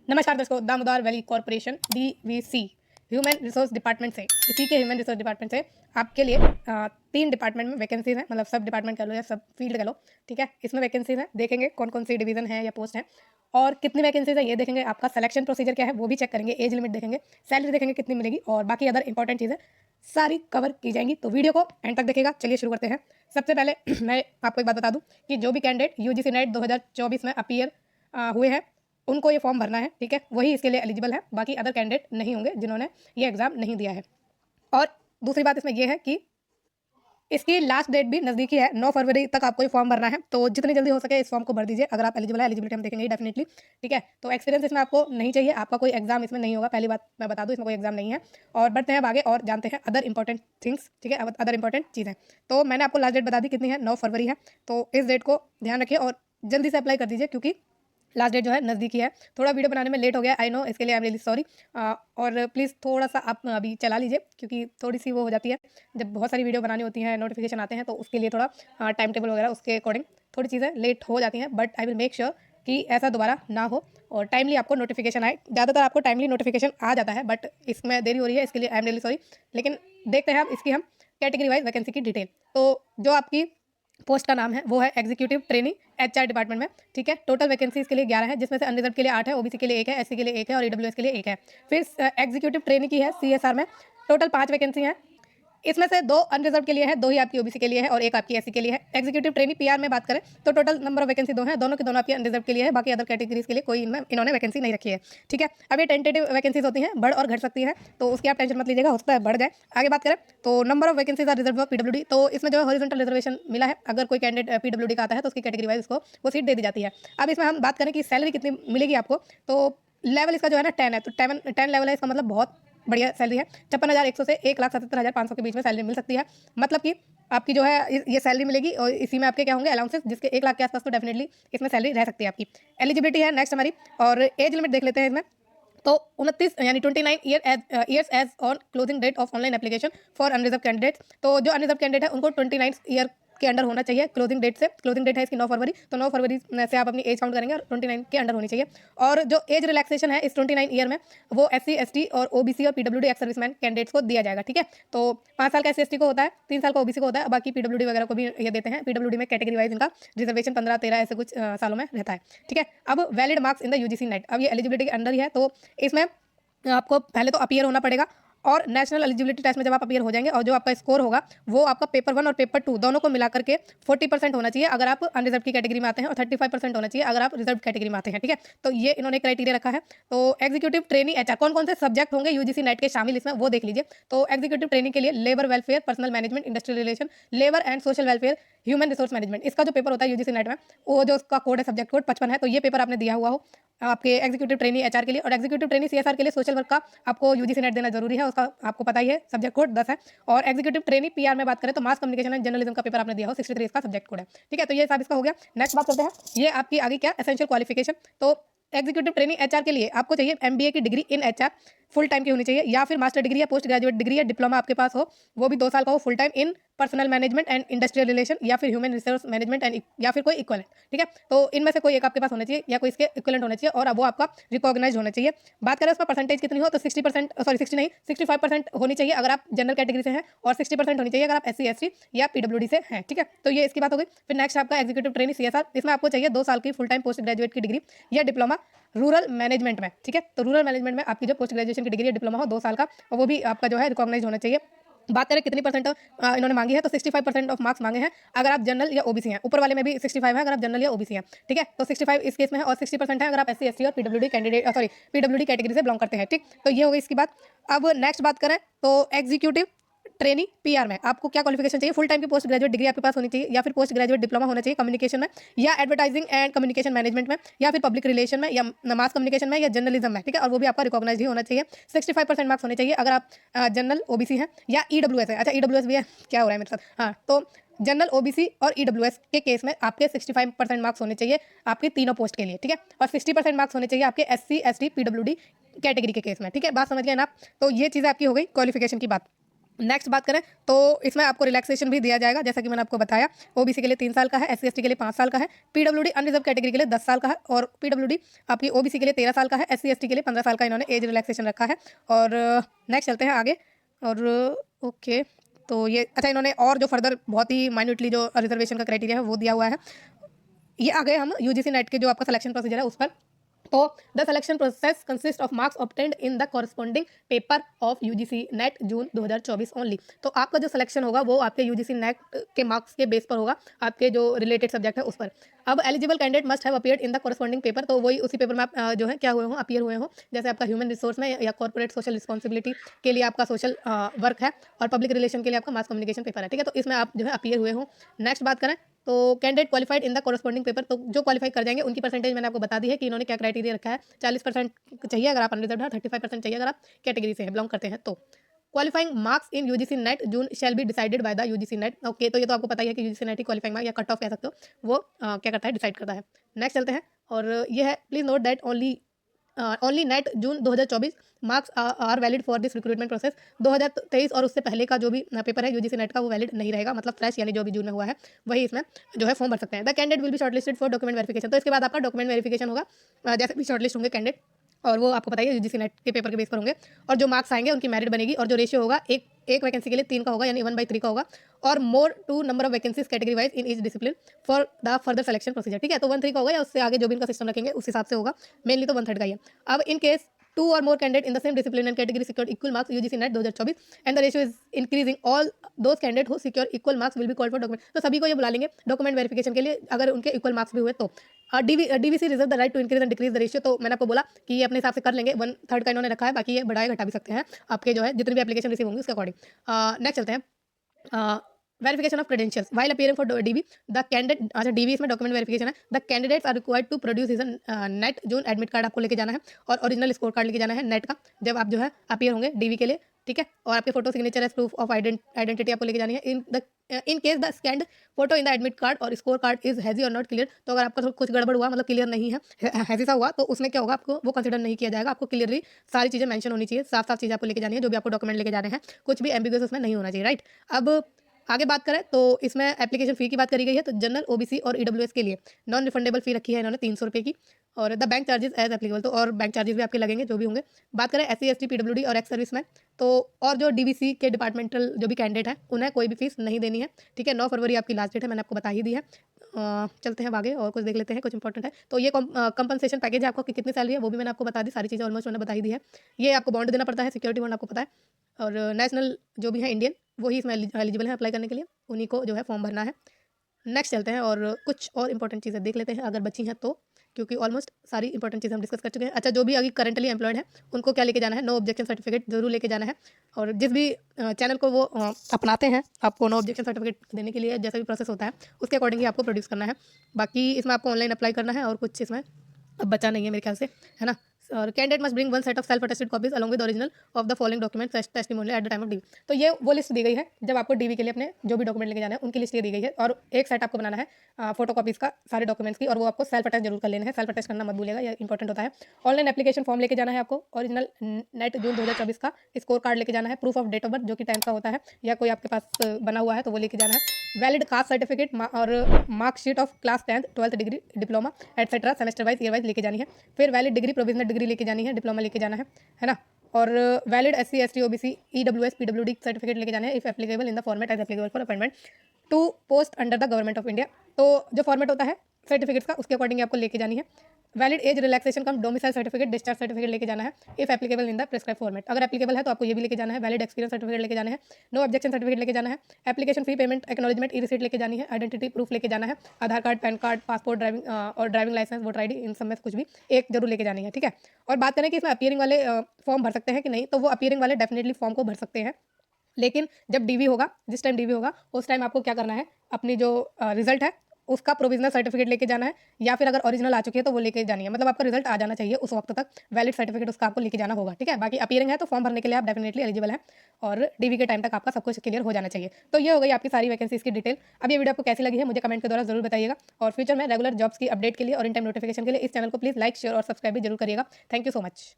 नमस्कार दोस्तों, Damodar valley corporation DVC human resource department से, इसी के ह्यूमन रिसोर्स डिपार्टमेंट से आपके लिए 3 डिपार्टमेंट में वैकेंसीज हैं। मतलब सब डिपार्टमेंट कह लो या सब फील्ड कह लो, ठीक है। इसमें वैकेंसीज हैं, देखेंगे कौन कौन सी डिवीजन है या पोस्ट है और कितनी वैकेंसीज है ये देखेंगे। आपका सिलेक्शन प्रोसीजर क्या है वो भी चेक करेंगे, एज लिमिट देखेंगे, सैलरी देखेंगे कितनी मिलेगी और बाकी अदर इंपॉर्टेंट चीज़ें सारी कवर की जाएंगी। तो वीडियो को एंड तक देखिएगा। चलिए शुरू करते हैं। सबसे पहले मैं आपको एक बात बता दूं कि जो भी कैंडिडेट UGC नेट 2024 में अपीयर हुए हैं उनको ये फॉर्म भरना है, ठीक है। वही इसके लिए एलिजिबल है, बाकी अदर कैंडिडेट नहीं होंगे जिन्होंने ये एग्ज़ाम नहीं दिया है। और दूसरी बात इसमें यह है कि इसकी लास्ट डेट भी नज़दीकी है, 9 फरवरी तक आपको ये फॉर्म भरना है। तो जितनी जल्दी हो सके इस फॉर्म को भर दीजिए अगर आप एलिजिबल है। एलिजिबिलिटी हम देखेंगे डेफिनेटली, ठीक है। तो एक्सपीरियंस इसमें आपको नहीं चाहिए, आपका कोई एग्जाम इसमें नहीं होगा। पहली बात मैं बता दूं, इसमें कोई एग्जाम नहीं है। और बढ़ते हैं अब आगे और जानते हैं अदर इंपॉर्टेंट थिंग्स, ठीक है, अदर इंपॉर्टेंट चीज़ें। तो मैंने आपको लास्ट डेट बता दी कितनी है, 9 फरवरी है। तो इस डेट को ध्यान रखिए और जल्दी से अप्लाई कर दीजिए क्योंकि लास्ट डेट जो है नज़दीकी है। थोड़ा वीडियो बनाने में लेट हो गया, आई नो, इसके लिए आई एम रियली सॉरी। और प्लीज़ थोड़ा सा आप अभी चला लीजिए क्योंकि थोड़ी सी वो हो जाती है जब बहुत सारी वीडियो बनानी होती हैं, नोटिफिकेशन आते हैं, तो उसके लिए थोड़ा टाइम टेबल वगैरह उसके अकॉर्डिंग थोड़ी चीज़ें लेट हो जाती हैं। But I will make sure कि ऐसा दोबारा ना हो और टाइमली आपको नोटिफिकेशन आए। ज़्यादातर आपको टाइमली नोटिफिकेशन आ जाता है बट इसमें देरी हो रही है, इसके लिए आई एम रियली सॉरी। लेकिन देखते हैं अब इसकी हम कैटेगरी वाइज वैकेंसी की डिटेल। तो जो आपकी पोस्ट का नाम है वो है एग्जीक्यूटिव ट्रेनी HR डिपार्टमेंट में, ठीक है। टोटल वैकेंसी इसके लिए 11 है, जिसमें से अनरिजर्व के लिए 8 है, OBC के लिए 1 है, SC के लिए 1 है और EWS के लिए 1 है। फिर एग्जीक्यूटिव ट्रेनी की है CSR में, टोटल 5 वैकेंसी हैं। इसमें से 2 अनरिजर्व के लिए है, 2 ही आपकी OBC के लिए है और 1 आपकी SC के लिए है। एग्जीक्यूटिव ट्रेनी PR में बात करें तो टोटल नंबर ऑफ वैकेंसी 2 हैं, दोनों के दोनों आपकी अनरिजर्व के लिए है, बाकी अदर कैटेगरीज के लिए कोई इन्होंने वैकेंसी नहीं रखी है, ठीक है। अब ये टेंटेटिव वैकेंसीज होती हैं, बढ़ और घट सकती है, तो उसकी आप टेंशन मत लीजिएगा, हो सकता है बढ़ जाए। आगे बात करें तो number of vacancies are reserve of PWD, तो इसमें जो है हॉरिजॉन्टल रिजर्वेशन मिला है। अगर कोई कैंडिडेट PWD का आता है तो उसकी कैटेगरी वाइज उसको वो सीट दे दी जाती है। अब इसमें हम बात करें कि सैलरी कितनी मिलेगी आपको, तो लेवल इसका जो है ना 10 है, तो 10 लेवल है, इसका मतलब बहुत बढ़िया सैलरी है। 56,100 से 1,77,500 के बीच में सैलरी मिल सकती है। मतलब कि आपकी जो है ये सैलरी मिलेगी और इसी में आपके क्या होंगे अलाउंसेस, जिसके 1 लाख के आसपास तो डेफिनेटली इसमें सैलरी रह सकती है आपकी। एलिजिबिलिटी है नेक्स्ट हमारी, और एज लिमिट देख लेते हैं इसमें। तो 29 यानी 29 years age on closing date of online application for unreserve candidates. तो जो अनरिजर्व कैंडिडेट है उनको 29 ईयर के अंडर होना चाहिए क्लोजिंग डेट से। क्लोजिंग डेट है इसकी 9 फरवरी, तो 9 फरवरी से आप अपनी एज काउंट करेंगे और 29 के अंडर होनी चाहिए। और जो एज रिलैक्सेशन है इस 29 ईयर में वो SC ST और OBC और PWD एक्स सर्विसमैन कैंडिडेट्स को दिया जाएगा, ठीक है। तो 5 साल का SC ST को होता है, 3 साल का OBC को होता है, बाकी PWD वगैरह को भी ये देते हैं। PWD में कैटेगरी वाइज इनका रिजर्वेशन 15-13 ऐसे कुछ सालों में रहता है, ठीक है। अब valid marks in the UGC net, अब ये एलिजिबिलिटी के अंडर ही है, तो इसमें आपको पहले तो अपीयर होना पड़ेगा और नेशनल एलिजिबिलिटी टेस्ट में जब आप अपीयर हो जाएंगे और जो आपका स्कोर होगा वो आपका पेपर 1 और पेपर 2 दोनों को मिलाकर के 40% होना चाहिए अगर आप अनरिजर्व की कैटेगरी में आते हैं और 35% होना चाहिए अगर आप रिजर्व कैटेगरी में आते हैं, ठीक है। तो ये इन्होंने क्राइटेरिया रखा है। तो एग्जीक्यूटिव ट्रेनी HR कौन कौन से सब्जेक्ट होंगे UGC नेट के शामिल इसमें वो देख लीजिए। तो एग्जीक्यूटिव ट्रेनिंग के लिए labour welfare, personal management, industrial relation, labour and social welfare, human resource management, इसका जो पेपर होता है UGC नेट में वो जो उसका कोड है सब्जेक्ट कोड 55 है। तो ये पेपर आपने दिया हुआ हो आपके एग्जीक्यूटिव ट्रेनी HR के लिए। और एग्जीक्यूटिव ट्रेनी CSR के लिए सोशल वर्क का आपको UGC नेट देना जरूरी है, उसका आपको पता ही है, सब्जेक्ट कोड 10 है। और एग्जीक्यूटिव ट्रेनी PR में बात करें तो मास कम्युनिकेशन एंड जर्नलिज्म का पेपर आपने दिया हो, 63 इसका सब्जेक्ट कोड है, ठीक है। तो ये सब इसका हो गया। नेक्स्ट बात करते हैं, ये आपकी आगे क्या एसेंशियल क्वालिफिकेशन। तो एग्जीक्यूटिव ट्रेनी HR के लिए आपको चाहिए MBA की degree in HR full time की होनी चाहिए, या फिर मास्टर डिग्री या पोस्ट ग्रेजुएट डिग्री या डिप्लोमा आपके पास हो, वो भी 2 साल का हो, full time in personal management and industrial relation या फिर ह्यूमन रिसोर्स मैनेजमेंट एंड या फिर कोई इक्वलेंट, ठीक है। तो इनमें से कोई एक आपके पास होना चाहिए या कोई इसके इक्वलेंट होना चाहिए और अब वो आपका रिकॉग्नाइज होना चाहिए। बात करें उसका परसेंटेज कितनी हो तो 60%, सॉरी 60 नहीं 65% होनी चाहिए अगर आप जनरल कैटेगरी से हैं और 60% होनी चाहिए अगर आप SC ST या PWD से हैं, ठीक है। तो ये इसकी बात हो गई। फिर नेक्स्ट आपका एग्जीक्यूटिव ट्रेनी CSR, इसमें आपको चाहिए 2 साल की फुल टाइम पोस्ट ग्रेजुएट की डिग्री या डिप्लोमा रूरल मैनेजमेंट में, ठीक है। तो रूरल मैनेजमेंट में आपकी जो पोस्ट ग्रेजुएशन की डिग्री या डिप्लोमा हो 2 साल का, और वो भी आपका जो है रिकॉग्नाइज होना चाहिए। बात करें कितनी परसेंट इन्होंने मांगी है तो 65% ऑफ मार्क्स मांगे हैं अगर आप जनरल या OBC हैं। ऊपर वाले में भी 65 है अगर आप जनरल या OBC हैं, ठीक है। तो 65 इस केस में है और 60% है अगर आप SC ST और PWD कैंडिडेट PWD कैटेगरी से बिलोंग करते हैं, ठीक। तो ये हो गई इसकी बात। अब नेक्स्ट बात करें तो एग्जीक्यूटिव ट्रेनी PR में आपको क्या क्वालिफिकेशन चाहिए, फुल टाइम की पोस्ट ग्रेजुएट डिग्री आपके पास होनी चाहिए या फिर पोस्ट ग्रेजुएट डिप्लोमा होना चाहिए कम्युनिकेशन में या एडवर्टाइजिंग एंड कम्युनिकेशन मैनेजमेंट में या फिर पब्लिक रिलेशन में या मास कम्युनिकेशन में या जर्नलिज्म में, ठीक है। और वो भी आपका रिकॉग्नाइज ही होना चाहिए। 65% मार्क्स होने चाहिए अगर आप जनरल OBC हैं या EWS है। अच्छा EWS भी है, क्या हो रहा है मेरे साथ, हाँ। तो जनरल OBC और EWS के केस में आपके 65% मार्क्स होने चाहिए आपके तीनों पोस्ट के लिए, ठीक है। और 60% मार्क्स होने चाहिए आपके SC ST PWD कैटेगरी के केस में, ठीक है। बात समझ गए ना आप। तो ये चीज़ें आपकी हो गई क्वालिफिकेशन की बात। नेक्स्ट बात करें तो इसमें आपको रिलैक्सेशन भी दिया जाएगा, जैसा कि मैंने आपको बताया। ओबीसी के लिए 3 साल का है, एससी एसटी के लिए 5 साल का है, पीडब्ल्यूडी अनरिजर्व कैटेगरी के लिए 10 साल का है, और पीडब्ल्यूडी आपकी ओबीसी के लिए 13 साल का है, एससी एसटी के लिए 15 साल का इन्होंने एज रिलैक्सेशन रखा है। और नेक्स्ट चलते हैं आगे। और ओके, तो ये अच्छा, इन्होंने और जो फर्दर बहुत ही माइन्यूटली जो रिजर्वेशन का क्राइटेरिया है वो दिया हुआ है। ये आ गए हम यूजीसी नेट के जो आपका सिलेक्शन प्रोसीजर है उस पर। तो the selection process consist of marks obtained in the corresponding paper of UGC net June 2024 only. तो आपका जो सिलेक्शन होगा वो आपके यूजीसी नेट के मार्क्स के बेस पर होगा, आपके जो रिलेटेड सब्जेक्ट है उस पर। अब eligible candidate must have appeared in the corresponding paper, तो वही उसी पेपर में आप जो है क्या हुए हो, अपीयर हुए हो। जैसे आपका ह्यूमन रिसोर्स में या कॉर्पोरेट सोशल रिस्पॉन्सिबिलिटी के लिए आपका सोशल वर्क है, और पब्लिक रिलेशन के लिए आपका मास कम्युनिकेशन पेपर है, ठीक है। तो इसमें आप जो है अपीयर हुए हो। नेक्स्ट बात करें तो candidate qualified in the corresponding paper, तो जो क्वालिफाई कर जाएंगे उनकी परसेंटेज मैंने आपको बता दी है कि इन्होंने क्या क्राइटेरिया रखा है। 40% चाहिए अगर आप अनरिजर्व है, 35% चाहिए अगर आप कैटेगरी से बिलोंग करते हैं। तो qualifying marks in UGC net June shall be decided by the UGC net. Okay, तो ये तो आपको पता ही है कि यूजीसी नेट ही क्वालिफाइंग मार्क्स या कट ऑफ कह सकते हो, वो क्या करता है, डिसाइड करता है। नेक्स्ट चलते हैं, और ये है please note that only NET June 2024 marks are valid for this recruitment process. 2023 और उससे पहले का जो भी पेपर है यूजीसी नेट का वो वैलिड नहीं रहेगा, मतलब फ्रेश यानी जो भी जून में हुआ है वही इसमें जो है फॉर्म भर सकते हैं। The candidate will be shortlisted for document verification, तो इसके बाद आपका डॉक्यूमेंट वेरिफिकेशन होगा, जैसे भी शॉर्टलिस्ट होंगे कैंडिडेट, और वो आपको बताइए यूजीसी नेट के पेपर के बेस पर होंगे, और जो मार्क्स आएंगे उनकी मेरिट बनेगी, और जो रेशियो होगा एक वैकेंसी के लिए 3 का होगा, यानी 1/3 का होगा, और more to number of vacancies category wise in each discipline for the further selection procedure, ठीक है। तो 1/3 का होगा, या उससे आगे जो भी इनका सिस्टम रखेंगे उस हिसाब से होगा, मेनली तो 1/3 का ही है। अब in case 2 or more candidate in the same discipline and category secured equal marks UGC NET 2024 and the ratio is increasing, all those candidates who secure equal marks will be called for document, तो सभी को ये बुला लेंगे document verification के लिए अगर उनके इक्वल मार्क्स भी हुए तो। DVC reserve the right to increase and decrease the ratio, तो मैंने आपको बोला कि ये अपने हिसाब से कर लेंगे, 1/3 का इन्होंने रखा है, बाकी ये बढ़ाए घटा भी सकते हैं आपके जो है जितनी भी एप्लीकेशन रिसीव होंगी उसके अकॉर्डिंग। नेक्स्ट चलते हैं, verification of credentials while appearing for DV the candidate. अच्छा, डीवी इसमें डॉक्यूमेंट वेरिफिकेशन है। The candidates are required to produce his NET June admit card आपको लेके जाना है, और ओरिजिनल स्कोर कार्ड लेके जाना है नेट का, जब आप जो है अपीयर होंगे डीवी के लिए, ठीक है। और आपके photo signature as proof of identity आपको लेके जानी है। In case the scanned photo in the admit card और स्कोर कार्ड इज हैजी और नॉट क्लियर, तो अगर आपका कुछ गड़बड़ हुआ, मतलब क्लियर नहीं है, हैजी सा हुआ, तो उसमें क्या होगा, आपको वो कंसिडर नहीं किया जाएगा। आपको क्लियरली सारी चीज़ें मेंशन होनी चाहिए, साफ साफ चीज़ें आपको लेके जानी है, जो भी आपको डॉक्यूमेंट लेके जाने हैं, कुछ भी एम्बिगुअस उसमें नहीं होना चाहिए, राइट। अब आगे बात करें तो इसमें एप्लीकेशन फ़ी की बात करी गई है, तो जनरल ओबीसी और ईडब्ल्यूएस के लिए नॉन रिफंडेबल फ़ी रखी है इन्होंने 300 रुपये की, और the bank charges as applicable, तो और बैंक चार्जेस भी आपके लगेंगे जो भी होंगे। बात करें एससी एसटी पीडब्ल्यूडी और एक्स सर्विसमैन, तो और जो डीवीसी के डिपार्टमेंटल जो भी कैंडिडेट हैं उन्हें कोई भी फीस नहीं देनी है, ठीक है। 9 फरवरी आपकी लास्ट डेट है, मैंने आपको बता ही दी है। चलते हैं आगे और कुछ देख लेते हैं, कुछ इंपॉर्टेंट है। तो ये कंपनसेशन पैकेज है आपको कि कितनी सैलरी है वो भी मैंने आपको बता दी, सारी चीज़ें ऑलमोस्ट मैंने बता ही दी है। ये आपको बॉन्ड देना पड़ता है, सिक्योरिटी बॉन्ड आपको पता है, और नेशनल जो भी है इंडियन वही इसमें एलिजिबल है अप्लाई करने के लिए, उन्हीं को जो है फॉर्म भरना है। नेक्स्ट चलते हैं और कुछ और इंपॉर्टेंट चीज़ें देख लेते हैं अगर बची हैं तो, क्योंकि ऑलमोस्ट सारी इंपॉर्टेंट चीज़ें हम डिस्कस कर चुके हैं। अच्छा, जो भी अभी करंटली एम्प्लॉयड है उनको क्या लेके जाना है, नो ऑब्जेक्शन सर्टिफिकेट जरूर लेके जाना है, और जिस भी चैनल को वो अपनाते हैं आपको नो ऑब्जेक्शन सर्टिफिकेट देने के लिए जैसा भी प्रोसेस होता है उसके अकॉर्डिंग ही आपको प्रोड्यूस करना है। बाकी इसमें आपको ऑनलाइन अप्लाई करना है, और कुछ इसमें अब बचा नहीं है मेरे ख्याल से, है ना। और candidate must bring 1 set of self attested copies along with original of the following document testimonial at the time of DV. तो ये वो लिस्ट दी गई है जब आपको डीवी के लिए अपने जो भी डॉक्यूमेंट लेके जाना है उनकी लिस्ट ये दी गई है, और एक सेट आपको बनाना है फोटो कॉपीज का सारे डॉक्यूमेंट्स की, और वो आपको सेल्फ अटेस्ट जरूर कर लेना है, सेल्फ अटेस्ट करना मत भूलिएगा, ये इंपॉर्टेंट होता है। ऑनलाइन एप्लीकेशन फॉर्म लेके जाना है आपको, ओरिजिनल नेट जून 2024 का स्कोर कार्ड लेके जाना है, proof of date of birth जो कि 10 का होता है या कोई आपके पास बना हुआ है तो वो लेके जाना है, वैलिड कास्ट सर्टिफिकेट और marksheet of class 10th 12th degree diploma etcetera semester wise year wise लेके जानी है। फिर वैलिड डिग्री प्रोविजनल डिग्री लेके जानी है, डिप्लोमा लेके जाना है ना। और valid SC ST OBC EWS PWD certificate लेके जाना है if applicable in the format as applicable for appointment to post under the government of India. तो जो फॉर्मेट होता है सर्टिफिकेट्स का उसके अकॉर्डिंग आपको लेके जानी है। वैलिड एज रिलैक्सेशन कम डोमिसाइल सर्टिफिकेट डिस्चार्ज सर्टिफिकेट लेके जाना है if applicable in the prescribe format, अगर एप्लीकेबल है तो आपको ये भी लेके जाना है। वैलिड एक्सपीरियंस सर्टिफिकेट लेके जाना है, नो ऑब्जेक्शन सर्टिफिकेट लेके जाना है, application fee payment acknowledgement e receipt लेके जानी है, आइडेंटिटी प्रूफ लेके जाना है, Aadhaar card PAN card passport driving और ड्राइविंग लाइसेंस वोटर आईडी इन सब में से कुछ भी एक जरूर लेके जानी है, ठीक है। और बात करें कि इसमें अपीयरिंग वाले फॉर्म भर सकते हैं कि नहीं, तो वो अपीयरिंग वाले डेफिनेटली फॉर्म को भर सकते हैं, लेकिन जब डीवी होगा, जिस टाइम डीवी होगा उस टाइम आपको क्या करना है, अपनी जो रिजल्ट है उसका प्रोविजनल सर्टिफिकेट लेके जाना है, या फिर अगर ओरिजिनल आ चुकी है तो वो लेके जानी है, मतलब आपका रिजल्ट आ जाना चाहिए उस वक्त तक, वैलिड सर्टिफिकेट उसका आपको लेके जाना होगा, ठीक है। बाकी अपीयरिंग है तो फॉर्म भरने के लिए आप डेफिनेटली एलिजिबल है, और डीवी के टाइम तक आपका सब कुछ क्लियर हो जाना चाहिए। तो ये हो गई आपकी सारी वैकेंसीज की डिटेल। अब ये वीडियो आपको कैसी लगी है मुझे कमेंट के द्वारा जरूर बताइएगा, और फ्यूचर में रेगुलर जॉब्स की अपडेट के लिए और इन टाइम नोटिफिकेशन के लिए इस चैनल को प्लीज लाइक शेयर और सब्सक्राइब भी जरूर करिएगा। Thank you so much.